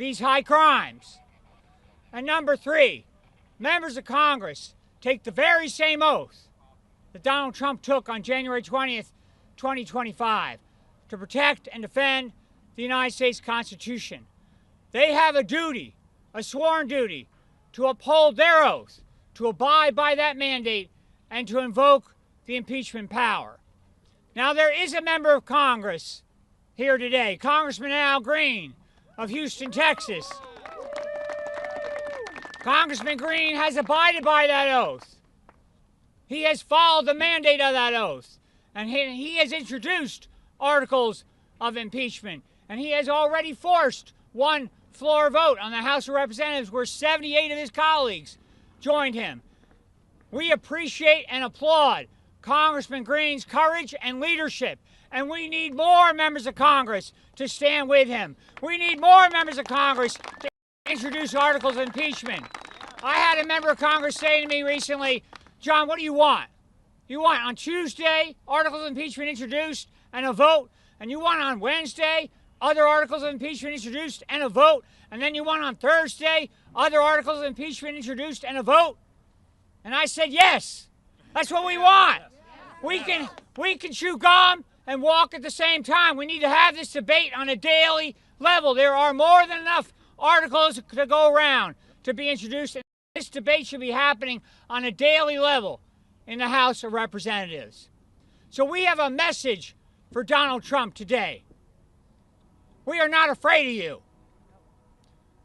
these high crimes. And number three, members of Congress take the very same oath that Donald Trump took on January 20th, 2025, to protect and defend the United States Constitution. They have a duty, a sworn duty, to uphold their oath, to abide by that mandate, and to invoke the impeachment power. Now, there is a member of Congress here today, Congressman Al Green of Houston, Texas. Congressman Green has abided by that oath. He has followed the mandate of that oath. And he has introduced articles of impeachment. And he has already forced one floor vote on the House of Representatives where 78 of his colleagues joined him. We appreciate and applaud Congressman Green's courage and leadership. And we need more members of Congress to stand with him. We need more members of Congress to introduce articles of impeachment. I had a member of Congress say to me recently, John, what do you want? You want on Tuesday articles of impeachment introduced and a vote, and you want on Wednesday other articles of impeachment introduced and a vote, and then you want on Thursday other articles of impeachment introduced and a vote? And I said, yes, that's what we want. We can chew gum and walk at the same time. We need to have this debate on a daily level. There are more than enough articles to go around to be introduced, and this debate should be happening on a daily level in the House of Representatives. So we have a message for Donald Trump today. We are not afraid of you.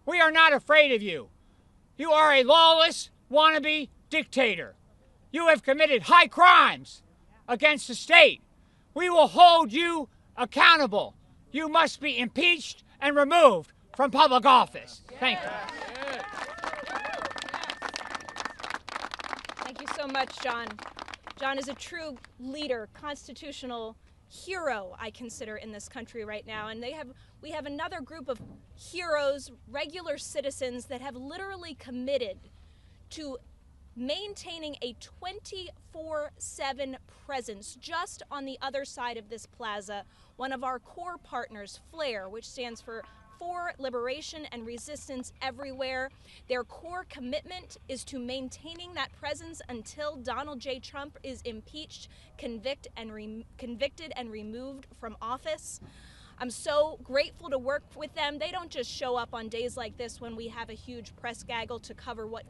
We are not afraid of you. You are a lawless, wannabe dictator. You have committed high crimes against the state. We will hold you accountable. You must be impeached and removed from public office. Thank you. Thank you so much, John. John is a true leader, constitutional hero, I consider, in this country right now. And we have another group of heroes, regular citizens that have literally committed to maintaining a 24/7 presence just on the other side of this plaza. One of our core partners, FLAIR, which stands for Liberation and Resistance Everywhere. Their core commitment is to maintaining that presence until Donald J. Trump is impeached, convicted, and removed from office. I'm so grateful to work with them. They don't just show up on days like this when we have a huge press gaggle to cover what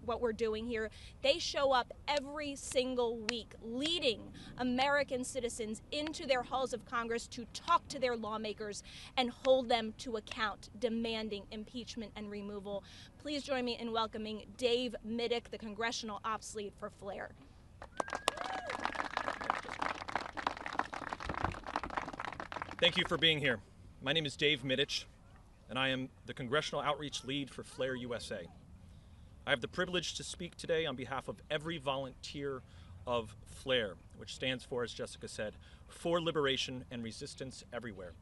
we're doing here. They show up every single week, leading American citizens into their halls of Congress to talk to their lawmakers and hold them to account, demanding impeachment and removal. Please join me in welcoming Dave Middick, the Congressional Ops Lead for FLAIR. Thank you for being here. My name is Dave Middick, and I am the Congressional Outreach Lead for FLAIR USA. I have the privilege to speak today on behalf of every volunteer of FLAIR, which stands for, as Jessica said, For Liberation and Resistance Everywhere.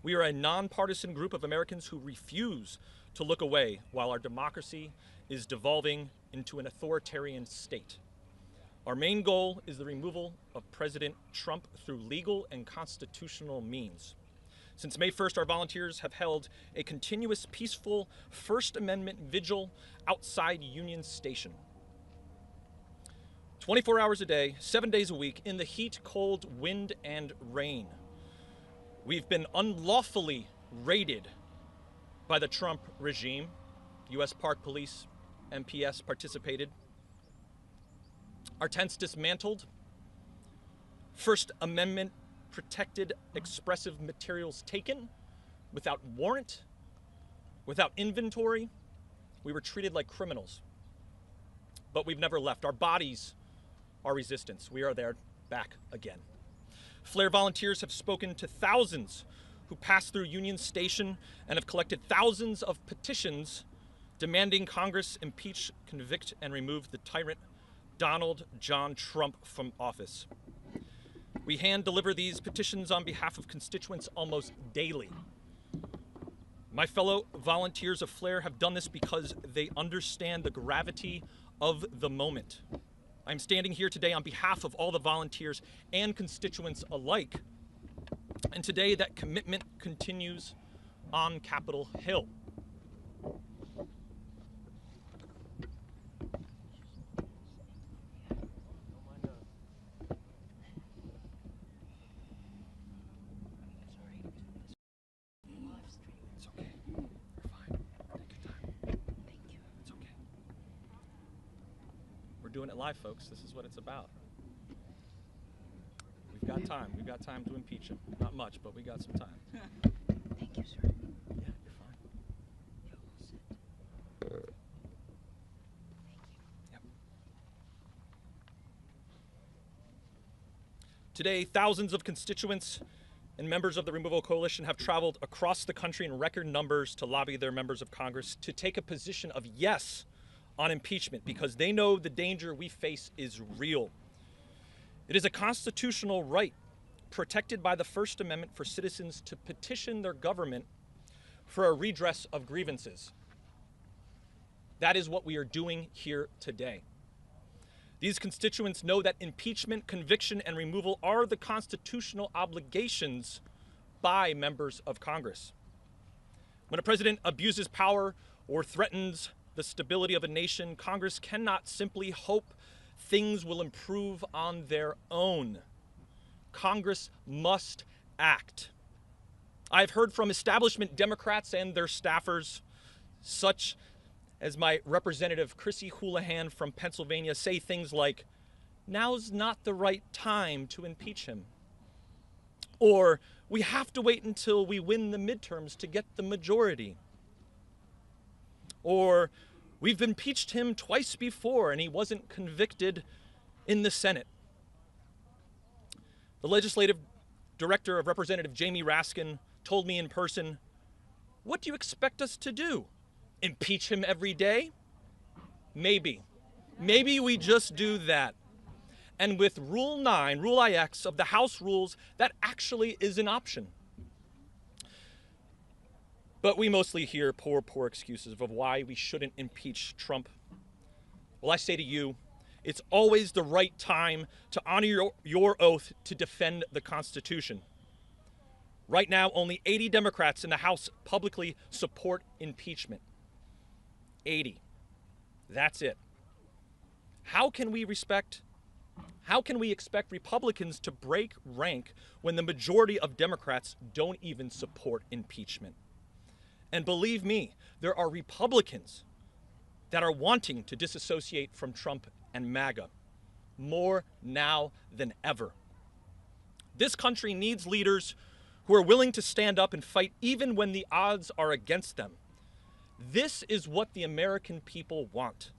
We are a nonpartisan group of Americans who refuse to look away while our democracy is devolving into an authoritarian state. Our main goal is the removal of President Trump through legal and constitutional means. Since May 1st, our volunteers have held a continuous, peaceful First Amendment vigil outside Union Station. 24 hours a day, 7 days a week, in the heat, cold, wind, and rain. We've been unlawfully raided by the Trump regime. U.S. Park Police, MPS participated. Our tents dismantled, First Amendment protected expressive materials taken without warrant, without inventory. We were treated like criminals. But we've never left. Our bodies are resistance. We are there back again. FLAIR volunteers have spoken to thousands who passed through Union Station and have collected thousands of petitions demanding Congress impeach, convict, and remove the tyrant Donald John Trump from office. We hand deliver these petitions on behalf of constituents almost daily. My fellow volunteers of FLAIR have done this because they understand the gravity of the moment. I'm standing here today on behalf of all the volunteers and constituents alike. And today that commitment continues on Capitol Hill. It's okay. You're fine. Take your time. Thank you. It's okay. We're doing it live, folks. This is what it's about. We've got time. We've got time to impeach him. Not much, but we got some time. Thank you, sir. Yeah, you're fine. Yep. Today, thousands of constituents and members of the Removal Coalition have traveled across the country in record numbers to lobby their members of Congress to take a position of yes on impeachment because they know the danger we face is real. It is a constitutional right protected by the First Amendment for citizens to petition their government for a redress of grievances. That is what we are doing here today. These constituents know that impeachment, conviction, and removal are the constitutional obligations by members of Congress. When a president abuses power or threatens the stability of a nation, Congress cannot simply hope things will improve on their own. Congress must act. I've heard from establishment Democrats and their staffers, such as my representative Chrissy Houlihan from Pennsylvania, say things like, "Now's not the right time to impeach him." Or, "We have to wait until we win the midterms to get the majority." Or, "We've impeached him twice before and he wasn't convicted in the Senate." The legislative director of Representative Jamie Raskin told me in person, "What do you expect us to do? Impeach him every day?" Maybe. Maybe we just do that. And with Rule 9, Rule IX of the House rules, that actually is an option. But we mostly hear poor excuses of why we shouldn't impeach Trump. Well, I say to you, it's always the right time to honor your oath to defend the Constitution. Right now, only 80 Democrats in the House publicly support impeachment. 80. That's it. How can we expect Republicans to break rank when the majority of Democrats don't even support impeachment? And believe me, there are Republicans that are wanting to disassociate from Trump and MAGA, more now than ever. This country needs leaders who are willing to stand up and fight even when the odds are against them. This is what the American people want.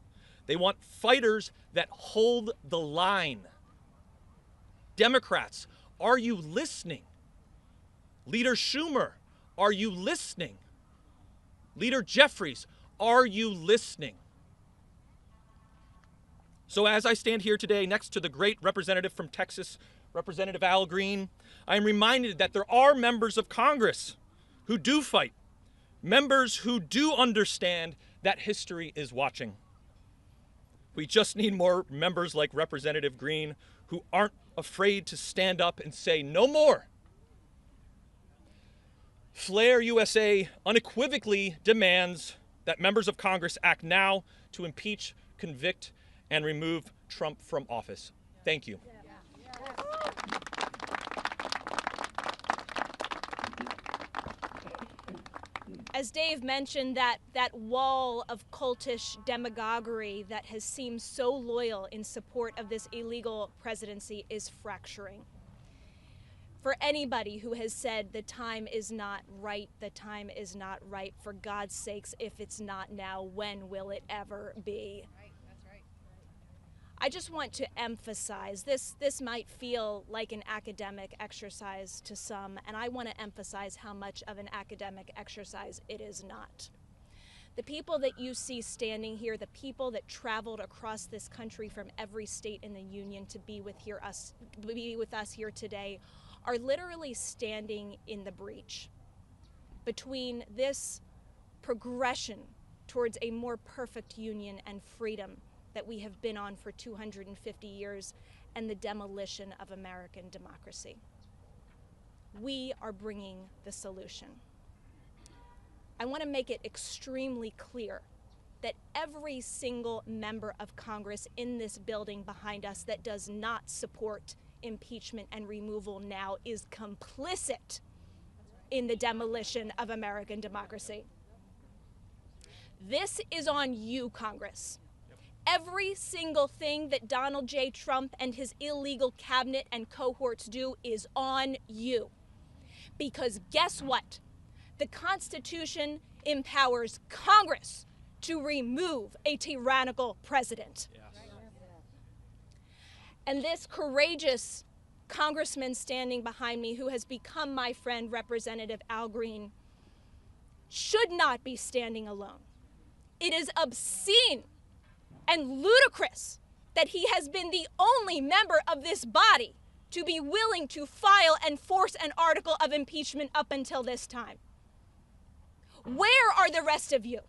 They want fighters that hold the line. Democrats, are you listening? Leader Schumer, are you listening? Leader Jeffries, are you listening? So as I stand here today next to the great representative from Texas, Representative Al Green, I am reminded that there are members of Congress who do fight, members who do understand that history is watching. We just need more members like Representative Green who aren't afraid to stand up and say no more. Flair USA unequivocally demands that members of Congress act now to impeach, convict, and remove Trump from office. Thank you. As Dave mentioned, that wall of cultish demagoguery that has seemed so loyal in support of this illegal presidency is fracturing. For anybody who has said the time is not right, the time is not right, for God's sakes, if it's not now, when will it ever be? Right, that's right. I just want to emphasize, this might feel like an academic exercise to some, and I want to emphasize how much of an academic exercise it is not. The people that you see standing here, the people that traveled across this country from every state in the union to be with us here today, are literally standing in the breach between this progression towards a more perfect union and freedom that we have been on for 250 years and the demolition of American democracy. We are bringing the solution. I want to make it extremely clear that every single member of Congress in this building behind us that does not support impeachment and removal now is complicit in the demolition of American democracy. This is on you, Congress. Every single thing that Donald J. Trump and his illegal cabinet and cohorts do is on you. Because guess what? The Constitution empowers Congress to remove a tyrannical president. Yes. And this courageous congressman standing behind me, who has become my friend, Representative Al Green, should not be standing alone. It is obscene and ludicrous that he has been the only member of this body to be willing to file and force an article of impeachment up until this time. Where are the rest of you?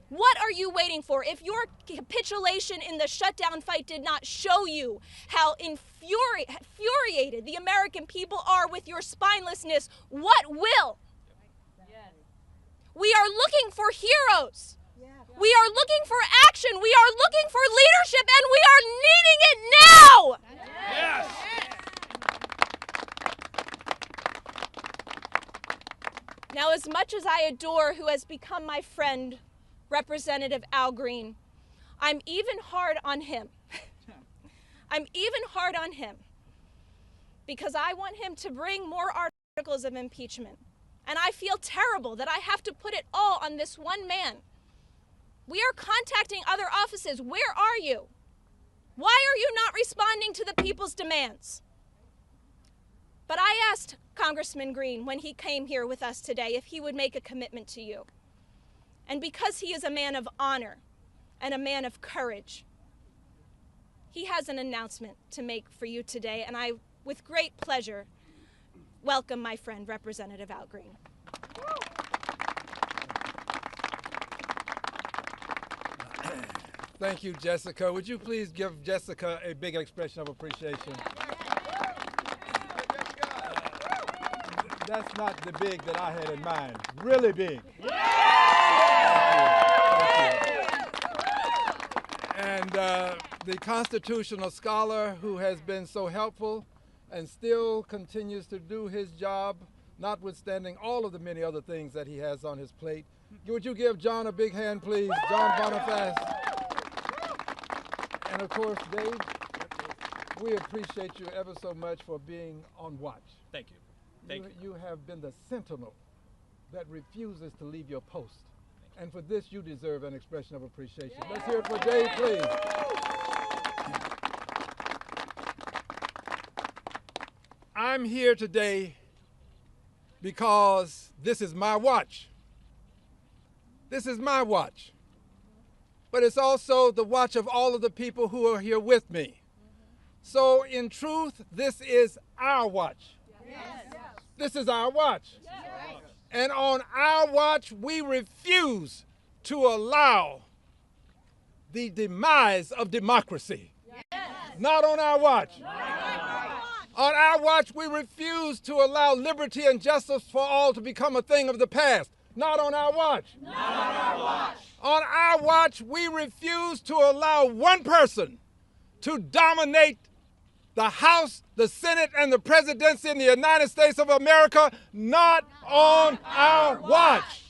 What are you waiting for? If your capitulation in the shutdown fight did not show you how infuriated the American people are with your spinelessness, what will? Yes. We are looking for heroes. Yeah. We are looking for action. We are looking for leadership, and we are needing it now. Yes. Now, as much as I adore who has become my friend, Representative Al Green, I'm even hard on him. I'm even hard on him because I want him to bring more articles of impeachment. And I feel terrible that I have to put it all on this one man. We are contacting other offices. Where are you? Why are you not responding to the people's demands? But I asked Congressman Green when he came here with us today if he would make a commitment to you. And because he is a man of honor and a man of courage, he has an announcement to make for you today, and I, with great pleasure, welcome my friend, Representative Al Green. Thank you, Jessica. Would you please give Jessica a big expression of appreciation? That's not the big that I had in mind. Really big. And the constitutional scholar who has been so helpful and still continues to do his job, notwithstanding all of the many other things that he has on his plate. Would you give John a big hand, please? John Boniface. And of course, Dave, we appreciate you ever so much for being on watch. Thank you. You have been the sentinel that refuses to leave your post. And for this, you deserve an expression of appreciation. Yeah. Let's hear it for Dave, please. I'm here today because this is my watch. This is my watch. But it's also the watch of all of the people who are here with me. So in truth, this is our watch. Yes. This is our watch. Yes. And on our watch, we refuse to allow the demise of democracy. Yes. Not on our watch. On our watch, we refuse to allow liberty and justice for all to become a thing of the past. Not on our watch. Not on our watch. On our watch, we refuse to allow one person to dominate the House, the Senate, and the presidency in the United States of America. Not on our watch.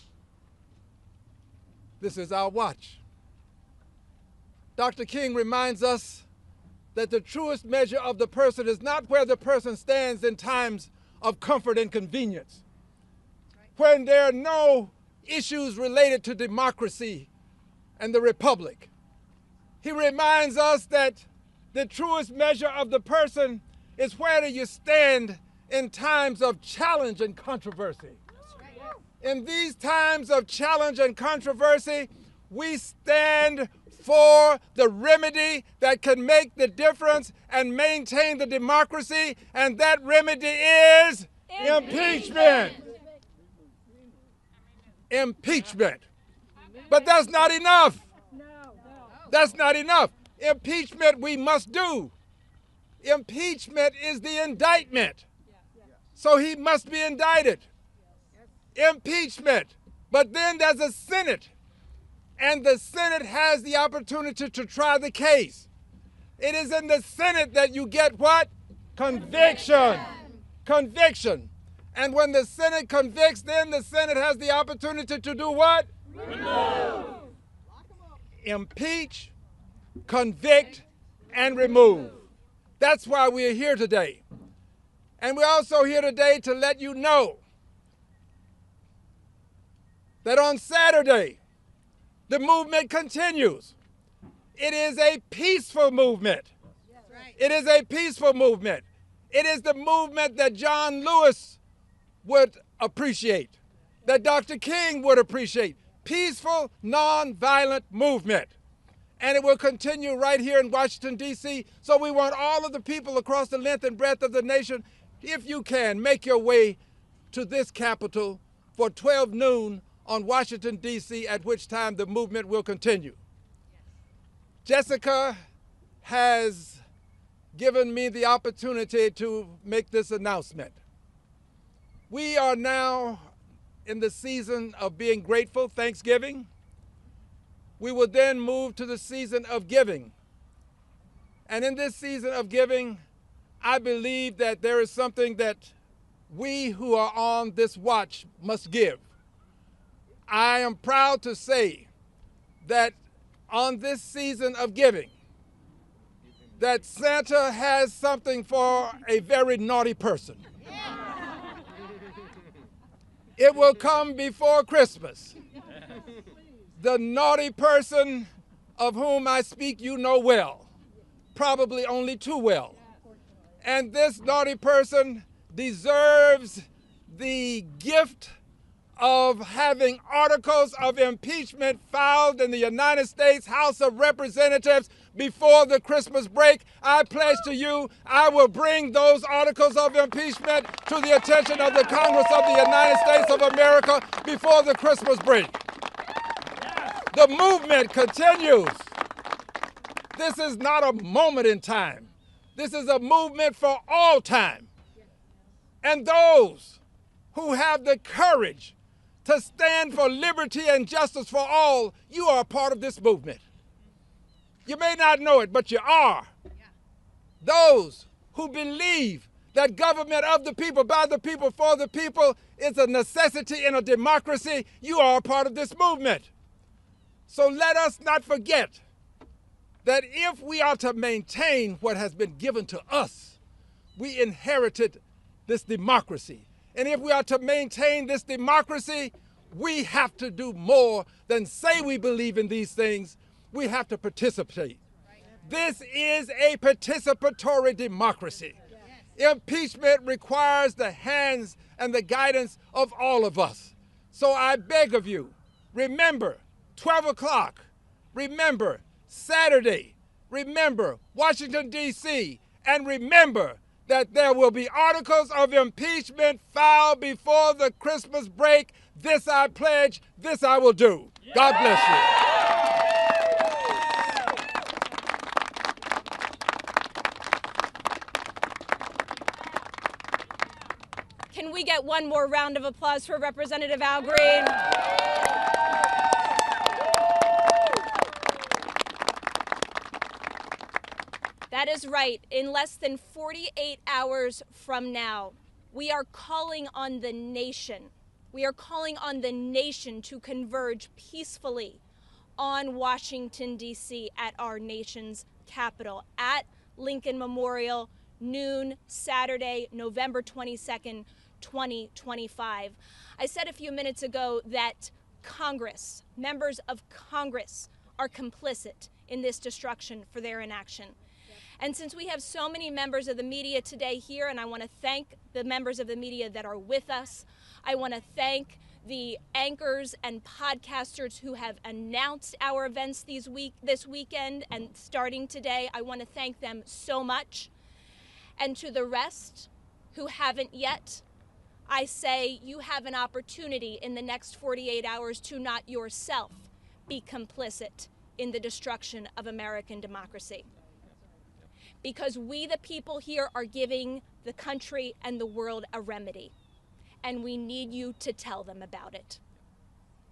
This is our watch. Dr. King reminds us that the truest measure of the person is not where the person stands in times of comfort and convenience, when there are no issues related to democracy and the republic. He reminds us that the truest measure of the person is where do you stand in times of challenge and controversy. In these times of challenge and controversy, we stand for the remedy that can make the difference and maintain the democracy, and that remedy is impeachment. Impeachment. But that's not enough. That's not enough. Impeachment we must do. Impeachment is the indictment. So he must be indicted. Impeachment But then there's a Senate, and the Senate has the opportunity to try the case. It is in the Senate that you get what? Conviction. Conviction. And when the Senate convicts, then the Senate has the opportunity to do what? Remove. Impeach, convict, and remove. That's why we're here today. And we're also here today to let you know that on Saturday, the movement continues. It is a peaceful movement. It is a peaceful movement. It is the movement that John Lewis would appreciate, that Dr. King would appreciate. Peaceful, nonviolent movement. And it will continue right here in Washington, D.C. So we want all of the people across the length and breadth of the nation, if you can, make your way to this Capitol for 12 noon on Washington, D.C., at which time the movement will continue. Jessica has given me the opportunity to make this announcement. We are now in the season of being grateful, Thanksgiving. We will then move to the season of giving. And in this season of giving, I believe that there is something that we who are on this watch must give. I am proud to say that on this season of giving, that Santa has something for a very naughty person. It will come before Christmas. The naughty person of whom I speak you know well, probably only too well. And this naughty person deserves the gift of having articles of impeachment filed in the United States House of Representatives before the Christmas break. I pledge to you, I will bring those articles of impeachment to the attention of the Congress of the United States of America before the Christmas break. The movement continues. This is not a moment in time. This is a movement for all time. And those who have the courage to stand for liberty and justice for all, you are a part of this movement. You may not know it, but you are. Those who believe that government of the people, by the people, for the people is a necessity in a democracy, you are a part of this movement. So let us not forget that if we are to maintain what has been given to us, we inherited this democracy. And if we are to maintain this democracy, we have to do more than say we believe in these things. We have to participate. This is a participatory democracy. Impeachment requires the hands and the guidance of all of us. So I beg of you, remember 12 o'clock, remember Saturday, remember Washington, D.C., and remember that there will be articles of impeachment filed before the Christmas break. This I pledge, this I will do. God bless you. Can we get one more round of applause for Representative Al Green? That is right. In less than 48 hours from now, we are calling on the nation. We are calling on the nation to converge peacefully on Washington, D.C. at our nation's capital, at Lincoln Memorial, noon, Saturday, November 22nd, 2025. I said a few minutes ago that Congress, members of Congress, are complicit in this destruction for their inaction. And since we have so many members of the media today here, and I want to thank the members of the media that are with us, I want to thank the anchors and podcasters who have announced our events this weekend and starting today. I want to thank them so much. And to the rest who haven't yet, I say you have an opportunity in the next 48 hours to not yourself be complicit in the destruction of American democracy. Because we, the people here, are giving the country and the world a remedy. And we need you to tell them about it.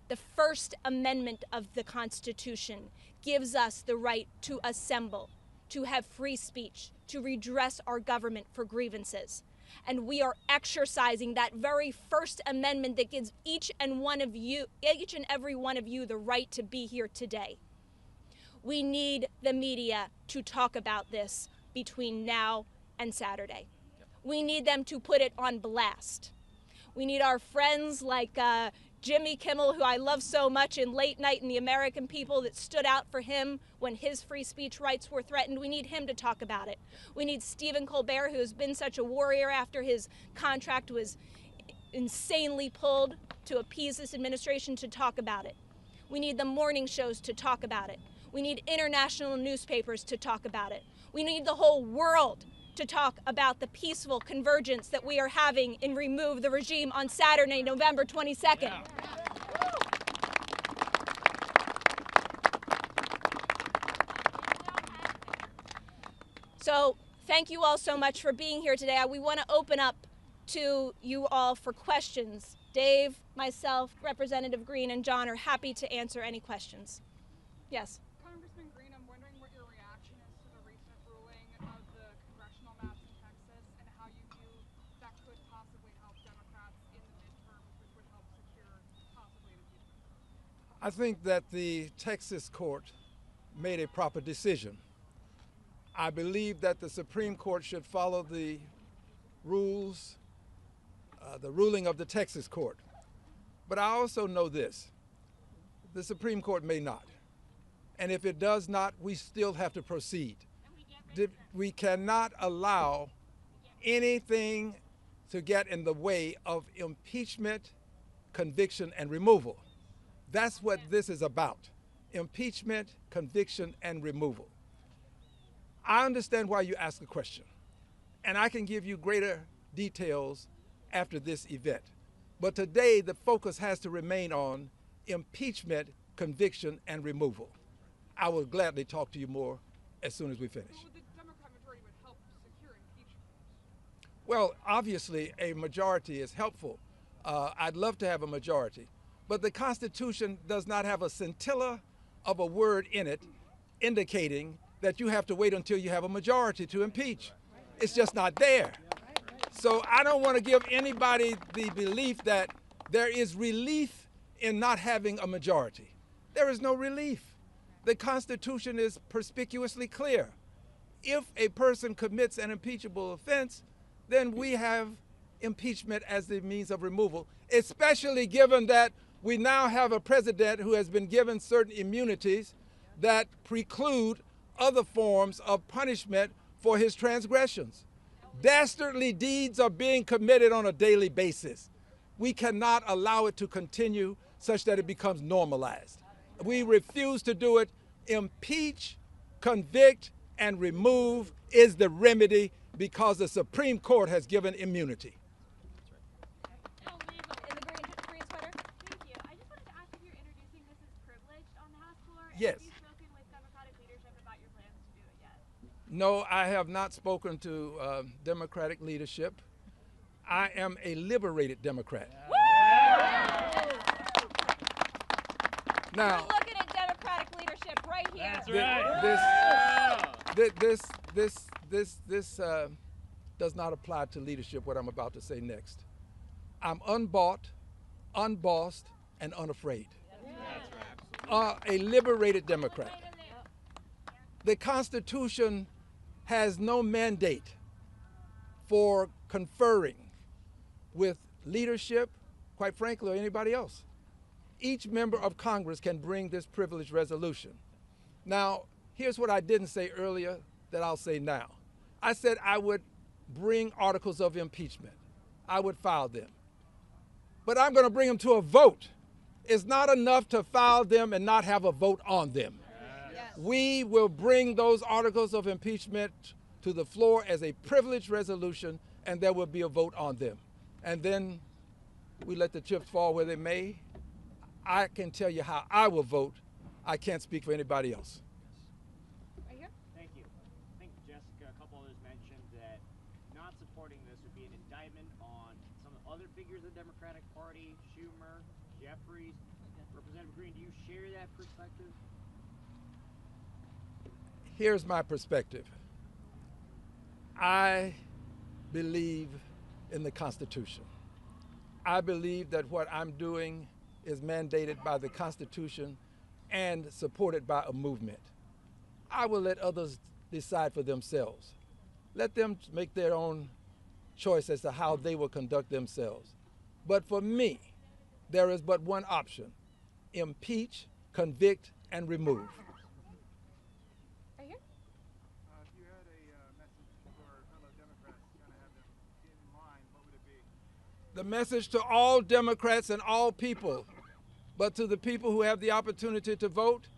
The First Amendment of the Constitution gives us the right to assemble, to have free speech, to redress our government for grievances. And we are exercising that very First Amendment that gives each and every one of you the right to be here today. We need the media to talk about this between now and Saturday. We need them to put it on blast. We need our friends like Jimmy Kimmel, who I love so much, in Late Night, and the American people that stood out for him when his free speech rights were threatened. We need him to talk about it. We need Stephen Colbert, who has been such a warrior after his contract was insanely pulled to appease this administration, to talk about it. We need the morning shows to talk about it. We need international newspapers to talk about it. We need the whole world to talk about the peaceful convergence that we are having in Remove the Regime on Saturday, November 22nd. Yeah. So thank you all so much for being here today. We want to open up to you all for questions. Dave, myself, Representative Green, and John are happy to answer any questions. Yes? Congressman Green, I'm wondering what your reaction is to the recent ruling of the congressional maps in Texas and how you view that could possibly help Democrats in the midterms, which would help secure possibly an impeachment. I think that the Texas court made a proper decision. I believe that the Supreme Court should follow the rules, the ruling of the Texas court. But I also know this: the Supreme Court may not. And if it does not, we still have to proceed. We cannot allow anything to get in the way of impeachment, conviction, and removal. That's what this is about: impeachment, conviction, and removal. I understand why you ask the question, and I can give you greater details after this event. But today, the focus has to remain on impeachment, conviction, and removal. I will gladly talk to you more as soon as we finish. So the Democrat majority would help secure impeachment? Well, obviously, a majority is helpful. I'd love to have a majority. But the Constitution does not have a scintilla of a word in it indicating that you have to wait until you have a majority to impeach. It's just not there. So I don't want to give anybody the belief that there is relief in not having a majority. There is no relief. The Constitution is perspicuously clear. If a person commits an impeachable offense, then we have impeachment as the means of removal, especially given that we now have a president who has been given certain immunities that preclude other forms of punishment for his transgressions. Dastardly deeds are being committed on a daily basis. We cannot allow it to continue such that it becomes normalized. We refuse to do it. Impeach, convict, and remove is the remedy because the Supreme Court has given immunity. In the green sweater. Thank you. I just wanted to ask if you're introducing this as privileged on the House floor. And Yes. have you spoken with Democratic leadership about your plans to do it yet? No, I have not spoken to Democratic leadership. I am a liberated Democrat. Now, We're looking at Democratic leadership right here. That's right. This does not apply to leadership, what I'm about to say next. I'm unbought, unbossed, and unafraid. A liberated Democrat. The Constitution has no mandate for conferring with leadership, quite frankly, or anybody else. Each member of Congress can bring this privileged resolution. Now, here's what I didn't say earlier that I'll say now. I said I would bring articles of impeachment. I would file them. But I'm going to bring them to a vote. It's not enough to file them and not have a vote on them. Yes. We will bring those articles of impeachment to the floor as a privileged resolution, and there will be a vote on them. And then we let the chips fall where they may. I can tell you how I will vote. I can't speak for anybody else. Right here. Thank you. I think Jessica, a couple others mentioned that not supporting this would be an indictment on some other figures of the Democratic Party, Schumer, Jeffries. Representative Green, do you share that perspective? Here's my perspective. I believe in the Constitution. I believe that what I'm doing is mandated by the Constitution and supported by a movement. I will let others decide for themselves. Let them make their own choice as to how they will conduct themselves. But for me, there is but one option: impeach, convict, and remove. Right here. If you had a message for fellow Democrats, kind of have them in mind, what would it be? The message to all Democrats and all people, but to the people who have the opportunity to vote,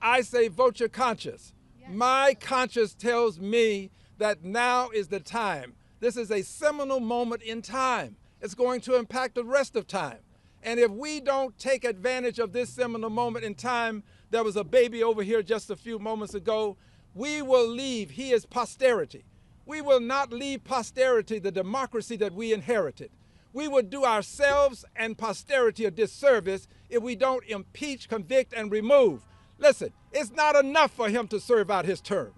I say vote your conscience. My conscience tells me that now is the time. This is a seminal moment in time. It's going to impact the rest of time. And if we don't take advantage of this seminal moment in time, there was a baby over here just a few moments ago, we will leave, he is posterity. We will not leave posterity the democracy that we inherited. We would do ourselves and posterity a disservice if we don't impeach, convict, and remove. Listen, it's not enough for him to serve out his term.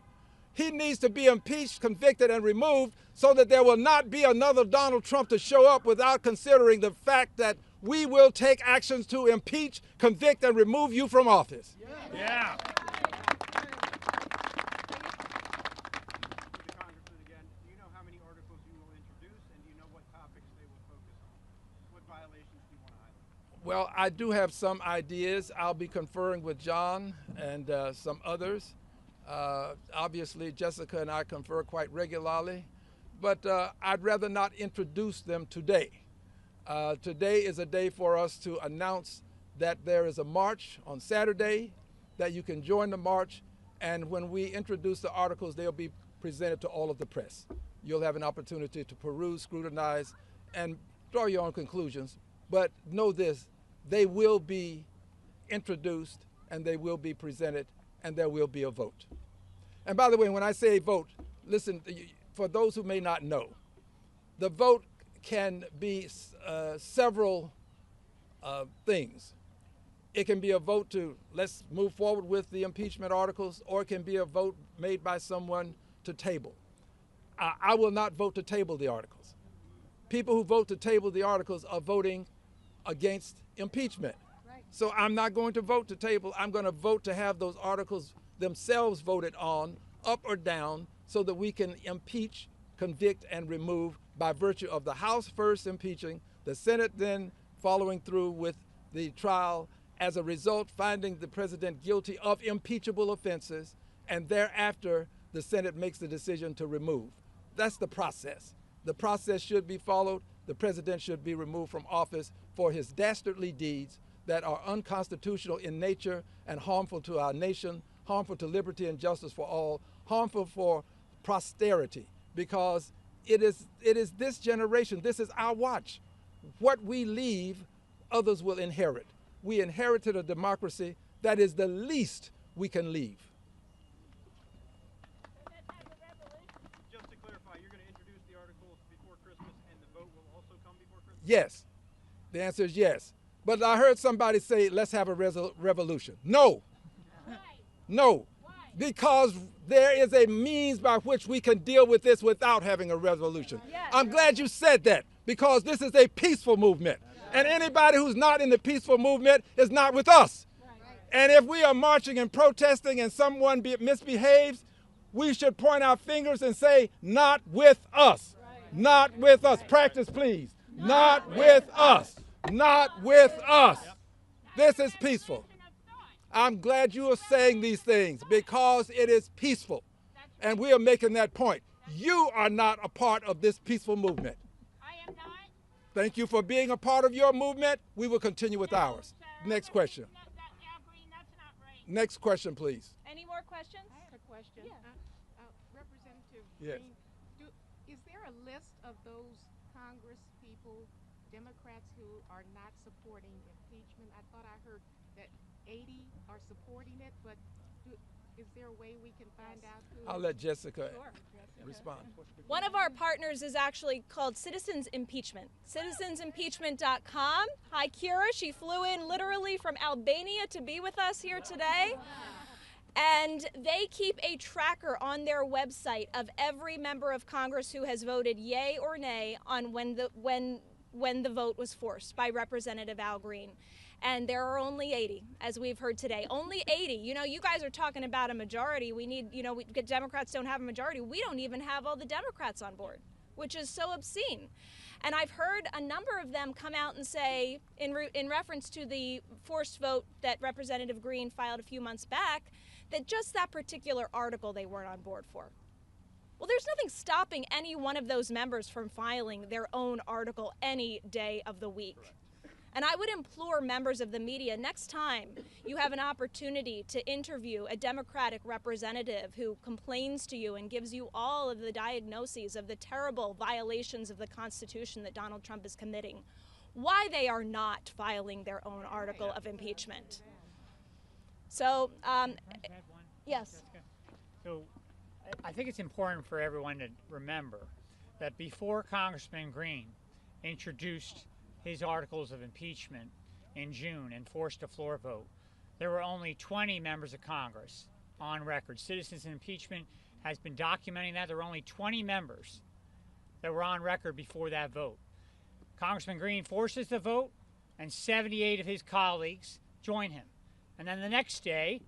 He needs to be impeached, convicted, and removed so that there will not be another Donald Trump to show up without considering the fact that we will take actions to impeach, convict, and remove you from office. Yeah. To the congressman again, do you know how many articles you will introduce, and do you know what topics they will focus on? What violations do you want to highlight? Well, I do have some ideas. I'll be conferring with John and some others. Obviously, Jessica and I confer quite regularly, but I'd rather not introduce them today. Today is a day for us to announce that there is a march on Saturday, that you can join the march, and when we introduce the articles, they'll be presented to all of the press. You'll have an opportunity to peruse, scrutinize, and draw your own conclusions. But know this, they will be introduced, and they will be presented, and there will be a vote. And by the way, when I say vote, listen, for those who may not know, the vote can be several things. It can be a vote to let's move forward with the impeachment articles, or it can be a vote made by someone to table. I will not vote to table the articles. People who vote to table the articles are voting against impeachment. Right. So I'm not going to vote to table. I'm going to vote to have those articles themselves voted on, up or down, so that we can impeach, convict, and remove by virtue of the House first impeaching, the Senate then following through with the trial, as a result finding the president guilty of impeachable offenses, and thereafter the Senate makes the decision to remove. That's the process. The process should be followed. The president should be removed from office for his dastardly deeds that are unconstitutional in nature and harmful to our nation, harmful to liberty and justice for all, harmful for posterity, because it is this generation, this is our watch. What we leave, others will inherit. We inherited a democracy that is the least we can leave. Just to clarify, you're going to introduce the articles before Christmas, and the vote will also come before Christmas? Yes. The answer is yes. But I heard somebody say, let's have a revolution. No. No. Because there is a means by which we can deal with this without having a revolution. I'm glad you said that, because this is a peaceful movement. And anybody who's not in the peaceful movement is not with us. And if we are marching and protesting and someone misbehaves, we should point our fingers and say, not with us. Not with us. Practice, please. Not with us. Not with us. This is peaceful. I'm glad you are saying these things, because it is peaceful. And we are making that point. You are not a part of this peaceful movement. I am not. Thank you for being a part of your movement. We will continue with ours. Next question. Al Green, that's not right. Next question, please. Any more questions? I had a question. Yeah. Representative Yes. Green, is there a list of those Congress people, Democrats who are not supporting impeachment? I thought I heard that 80 are supporting it, but Is there a way we can find out who? I'll let Jessica Sure. respond. One of our partners is actually called Citizens Impeachment. Citizensimpeachment.com. Hi, Kira. She flew in literally from Albania to be with us here today. And they keep a tracker on their website of every member of Congress who has voted yay or nay on when the vote was forced by Representative Al Green. And there are only 80, as we've heard today. Only 80. You know, you guys are talking about a majority. We need, you know, Democrats don't have a majority. We don't even have all the Democrats on board, which is so obscene. And I've heard a number of them come out and say, in reference to the forced vote that Representative Green filed a few months back, that just that particular article they weren't on board for. Well, there's nothing stopping any one of those members from filing their own article any day of the week. And I would implore members of the media, next time you have an opportunity to interview a Democratic representative who complains to you and gives you all of the diagnoses of the terrible violations of the Constitution that Donald Trump is committing, why they are not filing their own article of impeachment. So, yes. So I think it's important for everyone to remember that before Congressman Green introduced his articles of impeachment in June and forced a floor vote, there were only 20 members of Congress on record. Citizens Impeachment has been documenting that. There were only 20 members that were on record before that vote. Congressman Green forces the vote, and 78 of his colleagues join him. And then the next day,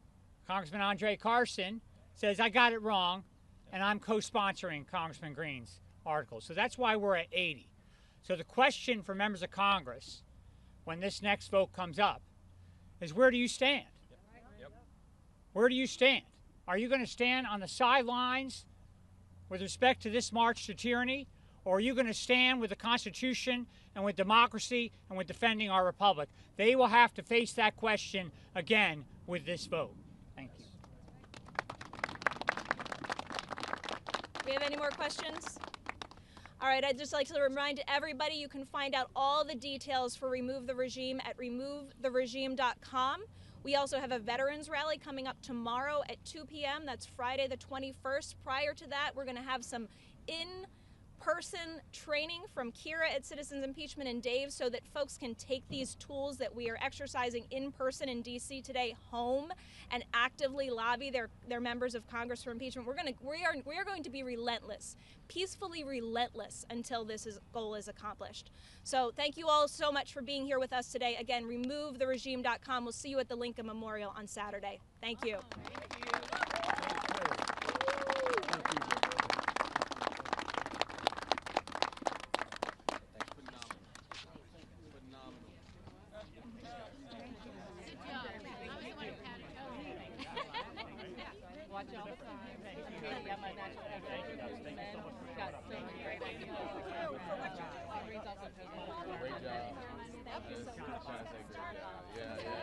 Congressman Andre Carson says, I got it wrong, and I'm co-sponsoring Congressman Green's article. So that's why we're at 80. So the question for members of Congress, when this next vote comes up, is where do you stand? Yep. Where do you stand? Are you going to stand on the sidelines with respect to this march to tyranny, or are you going to stand with the Constitution and with democracy and with defending our republic? They will have to face that question again with this vote. Thank you. Do we have any more questions? All right, I'd just like to remind everybody you can find out all the details for Remove the Regime at removetheregime.com. We also have a veterans rally coming up tomorrow at 2 p.m. That's Friday the 21st. Prior to that, we're going to have some in-person training from Kira at Citizens Impeachment and Dave so that folks can take these tools that we are exercising in person in D.C. today home and actively lobby their members of Congress for impeachment. We are going to be relentless, peacefully relentless until this goal is accomplished. So thank you all so much for being here with us today. Again, removetheregime.com. We'll see you at the Lincoln Memorial on Saturday. Thank you. Watch all the time. Yeah, my natural got so many great ideas. Great job. Thank you so much. Yeah, yeah.